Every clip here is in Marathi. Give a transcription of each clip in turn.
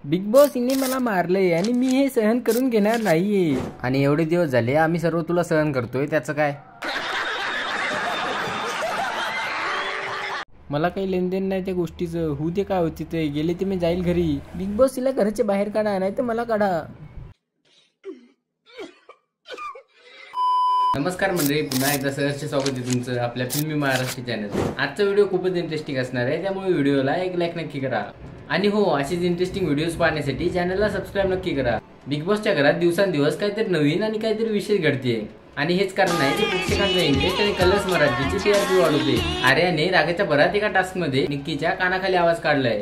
बिग बॉस इने मला मारले आणि मी हे सहन करून घेणार नाहीये। आणि एवढे दिवस झाले आम्ही सर्व तुला सहन करतोय, त्याचं काय? मला काही लेनदेन नाही त्या गोष्टीचं। होऊ दे काय होते ते, गेले ते मी जाईल घरी। बिग बॉस तिला घराच्या बाहेर काढा, नाही तर मला काढा। नमस्कार मंडळी, पुन्हा एकदा सहर्ष स्वागत आहे तुमचं आपल्या फिल्मी महाराष्ट्र चॅनल। आजचा व्हिडिओ खूपच इंटरेस्टिंग असणार आहे, त्यामुळे व्हिडिओला एक लाईक नक्की करा। आणि हो, अशीच इंटरेस्टिंग व्हिडिओज पाहण्यासाठी चॅनलला सबस्क्राईब नक्की करा। बिग बॉसच्या घरात दिवसांदिवस काहीतरी नवीन आणि काहीतरी विशेष घडते, आणि हेच कारण आहे की प्रेक्षकांचा इंटरेस्ट आणि कलर्स मराठीची टीआरपी वाढवते। आर्याने रागाच्या भरात एका टास्क मध्ये निक्कीच्या कानाखाली आवाज काढलाय,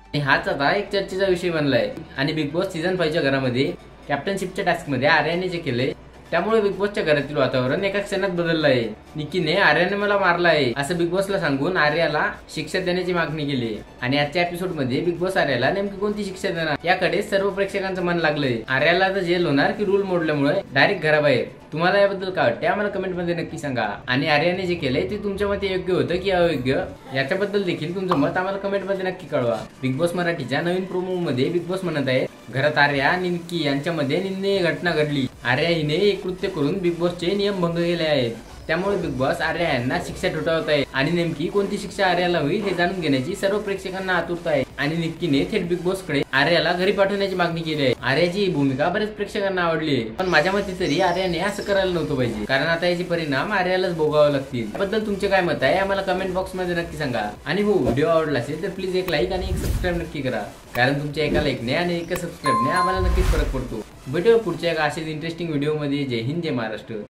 आणि हाच आता एक चर्चेचा विषय बनलाय। आणि बिग बॉस सीझन 5 च्या घरामध्ये कॅप्टनशिपच्या टास्क मध्ये आर्याने जे केले, त्यामुळे बिग बॉसच्या घरातील वातावरण एका क्षणात बदललं आहे। निक्कीने आर्याने मला मारला आहे असं बिग बॉसला सांगून आर्याला शिक्षा देण्याची मागणी केली। आणि आजच्या एपिसोड मध्ये बिग बॉस आर्याला नेमकी कोणती शिक्षा देणार याकडे सर्व प्रेक्षकांचं मन लागलंय। आर्याला तर जेल होणार की रूल मोडल्यामुळे डायरेक्ट घराबाहेर? तुम्हाला याबद्दल काय वाटते आम्हाला कमेंट मध्ये नक्की सांगा। आणि आर्याने जे केलंय ते तुमच्या मते योग्य होतं की अयोग्य, याच्याबद्दल देखील तुमचं मत आम्हाला कमेंट मध्ये नक्की कळवा। बिग बॉस मराठीच्या नवीन प्रोमो मध्ये बिग बॉस म्हणत आहे, घरात आर्या आणि निक्की यांच्यामध्ये निंदनीय घटना घडली। आर्या हिने एक कृत्य करून बिग बॉसचे नियम भंग केले आहेत, त्यामुळे बिग बॉस आर्या यांना शिक्षा ठोठावत आहे। आणि नेमकी कोणती शिक्षा आर्याला होईल हे जाणून घेण्याची सर्व प्रेक्षकांना आतुरता आहे। आणि निक्कीने थेट बिग बॉस कडे आर्याला घरी पाठवण्याची मागणी केली आहे। आर्याची ही भूमिका बरेच प्रेक्षकांना आवडली आहे, पण माझ्या मते तरी आर्याने असं करायला नव्हतं पाहिजे, कारण आता याचे परिणाम आर्यालाच भोगावे लागतील। त्याबद्दल तुमचे काय मत आहे आम्हाला कमेंट बॉक्स मध्ये नक्की सांगा। आणि हो, व्हिडिओ आवडला असेल तर प्लीज एक लाईक आणि एक सबस्क्राईब नक्की करा, कारण तुमच्या एका लाईकने आणि एका सबस्क्राईबने आम्हाला नक्कीच फरक पडतो। भेटूया पुढच्या एका असेच इंटरेस्टिंग व्हिडिओ मध्ये। जय हिंद, जय महाराष्ट्र।